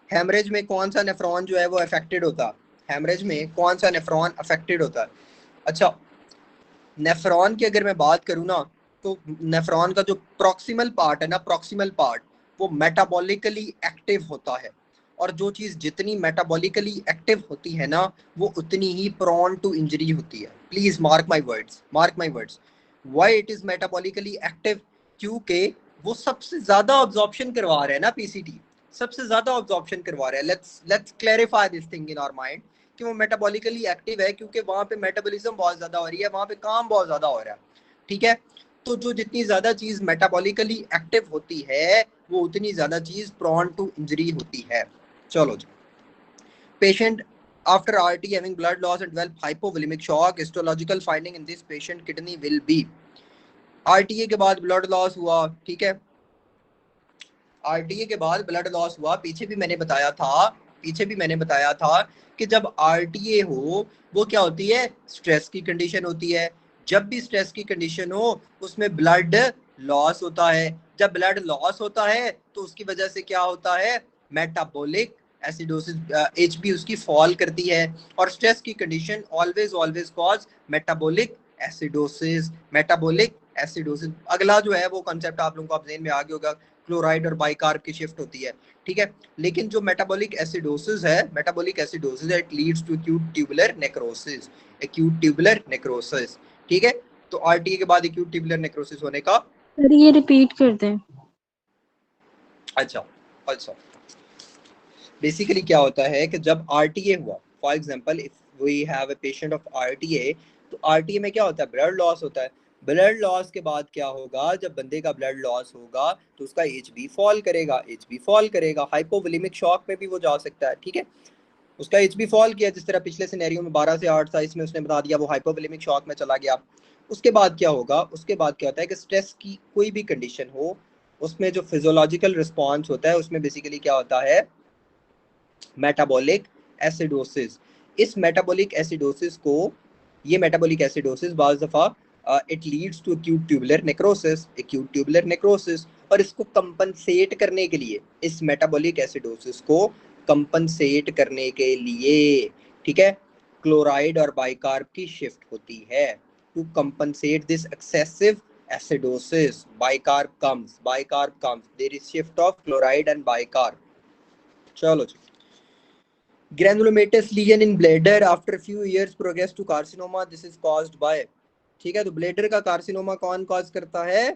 Haemorrhage में कौन सा नेफ्रॉन जो है वो अफेक्टेड होता है? हेमरेज में कौन सा नेफ्रॉन अफेक्टेड होता है? अच्छा, नेफ्रॉन की अगर मैं बात करूँ ना, तो नेफ्रॉन का जो प्रॉक्सिमल पार्ट है ना, प्रॉक्सिमल पार्ट, वो मेटाबॉलिकली एक्टिव होता है। और जो चीज़ जितनी मेटाबॉलिकली एक्टिव होती है ना, वो उतनी ही प्रोन टू इंजरी होती है। Please mark my words, mark my words. Why it is metabolically active? क्योंकि वो सबसे ज्यादा ऑब्जॉर्प्शन करवा रहे हैं ना, पीसीटी सबसे ज्यादा ऑब्जॉर्प्शन करवा रहे हैं। Let's clarify this thing in our mind कि वो मेटाबॉलिकली एक्टिव है क्योंकि वहां पे मेटाबॉलिज्म बहुत ज्यादा हो रही है, वहां पे काम बहुत ज्यादा हो रहा है। ठीक है, तो जो जितनी ज्यादा चीज मेटाबॉलिकली एक्टिव होती है, वो उतनी ज्यादा चीज प्रोन टू इंजरी होती है। चलो जी, patient after RT having blood loss and develop hypovolemic shock, histological finding in this patient kidney will be RTA के बाद ब्लड लॉस हुआ, ठीक है, आरटीए के बाद ब्लड लॉस हुआ। पीछे भी मैंने बताया था, पीछे भी मैंने बताया था कि जब आरटीए हो वो क्या होती है, स्ट्रेस की कंडीशन होती है। जब भी स्ट्रेस की कंडीशन हो उसमें ब्लड लॉस होता है। जब ब्लड लॉस होता है तो उसकी वजह से क्या होता है, मेटाबॉलिक एसिडोसिस, एचबी उसकी फॉल करती है। और स्ट्रेस की condition always always cause metabolic acidosis, metabolic acidosis. अगला जो है वो कंसेप्ट आप लोगों को आप ज़हन में आ गया होगा, क्लोराइड और बाइकार्ब की शिफ्ट होती है। ठीक है, लेकिन जो मेटाबॉलिक एसिडोसिस है, metabolic acidosis it leads to acute tubular necrosis, acute tubular necrosis. ठीक है, तो आरटीए के बाद एक्यूट ट्यूबुलर नेक्रोसिस होने का, सर ये रिपीट कर दें। अच्छा अच्छा, बेसिकली क्या होता है कि जब आरटीए हुआ, for example if we have a patient of RTA, तो आरटीए में क्या होता है, ब्लड लॉस होता है। ब्लड लॉस के बाद क्या होगा, जब बंदे का ब्लड लॉस होगा तो उसका एचबी फॉल करेगा, एचबी फॉल करेगा, हाइपोवोलेमिक शॉक में भी वो जा सकता है। ठीक है, उसका एचबी फॉल किया, जिस तरह पिछले सिनेरियो में 12 से 8 था, इसमें उसने बता दिया वो हाइपोवोलेमिक शॉक में चला गया। उसके बाद क्या होगा, उसके बाद क्या होता है कि स्ट्रेस की कोई भी कंडीशन हो, उसमें जो फिजियोलॉजिकल रिस्पॉन्स होता है उसमें बेसिकली क्या होता है, मेटाबॉलिक एसिडोसिस। इस मेटाबॉलिक एसिडोसिस को, ये मेटाबॉलिक एसिडोसिस बाज़ दफ़ा it leads to acute tubular necrosis, acute tubular necrosis. और इसको कंपनसेट करने के लिए, इस मेटाबॉलिक एसिडोसिस को कंपनसेट करने के लिए, ठीक है, क्लोराइड और बाइकार्ब की शिफ्ट होती है। To compensate this excessive acidosis, bicarb comes, there is shift of chloride and bicarb। चलो जी, granulomatous lesion in bladder after few years progress to carcinoma, this is caused by, ठीक है, तो bladder का carcinoma कौन cause करता है?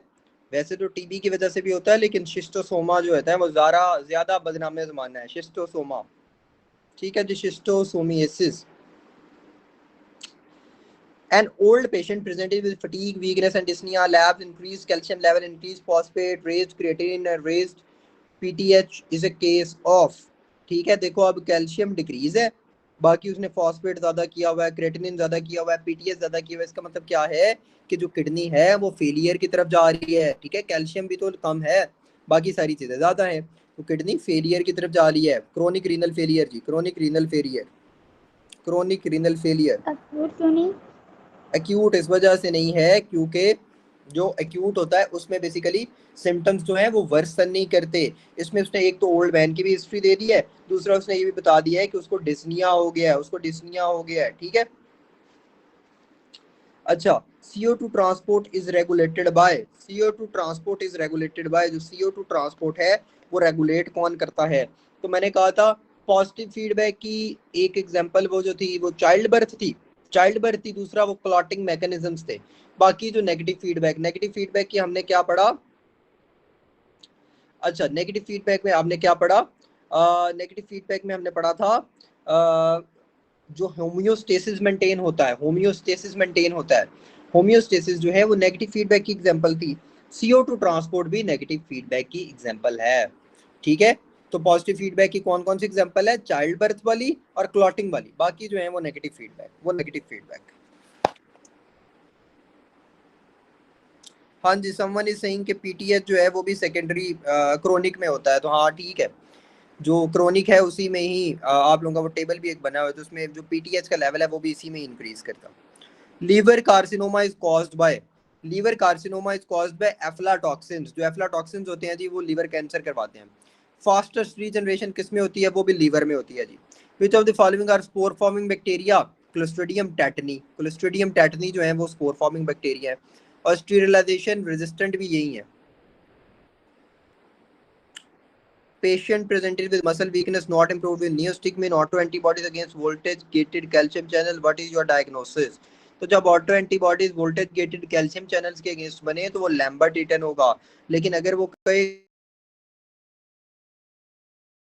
वैसे तो टीबी की वजह से भी होता है, लेकिन शिस्टोसोमा जो होता है वो ज्यादा बदनाम जमाना है, शिस्टोसोमा। ठीक है जी, schistosomiasis. An old patient presented with fatigue, weakness and dyspnea, labs increased calcium level, increased phosphate, raised creatinine and raised PTH is a case of, ठीक है, देखो अब कैल्शियम डिक्रीज है, बाकी उसने फॉस्फेट ज्यादा किया हुआ है, क्रेटिनिन ज्यादा किया हुआ है, पीटीएच ज्यादा किया हुआ है। इसका मतलब क्या है कि जो किडनी है वो फेलियर की तरफ जा रही है। ठीक है, कैल्शियम भी तो कम है, बाकी सारी चीजें ज्यादा है, तो किडनी फेलियर की तरफ जा रही है। क्रोनिक रीनल फेलियर जी, chronic renal failure, chronic renal failure. Acute क्यों नहीं? एक्यूट इस वजह से नहीं है क्योंकि जो एक्यूट होता है उसमें बेसिकली सिम्टम्स जो है वो वर्सन नहीं करते। इसमें उसने एक तो ओल्ड मैन की भी हिस्ट्री दे दी है, दूसरा उसने ये भी बता दिया है कि उसको डिस्निया हो गया है, उसको डिस्निया हो गया है। ठीक है, अच्छा, CO2 transport is regulated by, CO2 transport is regulated by, जो CO2 ट्रांसपोर्ट है वो रेगुलेट कौन करता है? तो मैंने कहा था पॉजिटिव फीडबैक की एक एग्जांपल वो जो थी वो चाइल्ड बर्थ थी, चाइल्ड बर्थ थी, दूसरा वो क्लॉटिंग मैकेनिज्म्स थे। बाकी जो नेगेटिव फीडबैक, नेगेटिव फीडबैक की हमने क्या पढ़ा? अच्छा, नेगेटिव फीडबैक में आपने क्या पढ़ा? नेगेटिव फीडबैक में हमने पढ़ा था जो होम्योस्टेसिस मेंटेन होता है, होम्योस्टेसिस मेंटेन होता है, होम्योस्टेसिस जो है वो नेगेटिव फीडबैक की एग्जांपल थी। CO2 ट्रांसपोर्ट भी नेगेटिव फीडबैक की एग्जांपल है। ठीक है, तो पॉजिटिव फीडबैक की कौन कौन सी एग्जांपल है? चाइल्ड बर्थ वाली और क्लॉटिंग वाली, बाकी जो है वो नेगेटिव फीडबैक, वो नेगेटिव फीडबैक। हाँ जी, समवन इज सेइंग कि पीटीएच जो है वो भी सेकेंडरी क्रोनिक में होता है, तो हाँ ठीक है, जो क्रोनिक है उसी में ही आप लोगों का वो टेबल भी एक बना हुआ है, तो उसमें जो पीटीएच का लेवल है वो भी इसी में इंक्रीज करता है। Liver carcinoma is caused by, liver carcinoma is caused by aflatoxins, जो एफ्लाटॉक्सिन्स होते हैं जी वो लीवर कैंसर करवाते हैं। फास्टेस्ट रीजनरेशन किस में होती है, वो भी लीवर में होती है जी। Which of the following are spore forming bacteria, Clostridium tetani, Clostridium tetani जो है वो स्पोर फॉर्मिंग बैक्टीरिया है, और स्टीरिलाइजेशन रेजिस्टेंट भी यही है। Patient presented with muscle weakness not improved with neostigmine, auto antibodies against voltage gated calcium channel. What is your diagnosis? तो जब auto antibodies voltage gated calcium channels के अगेंस्ट बने तो वो लैम्बर्ट ईटन होगा, लेकिन अगर वो कई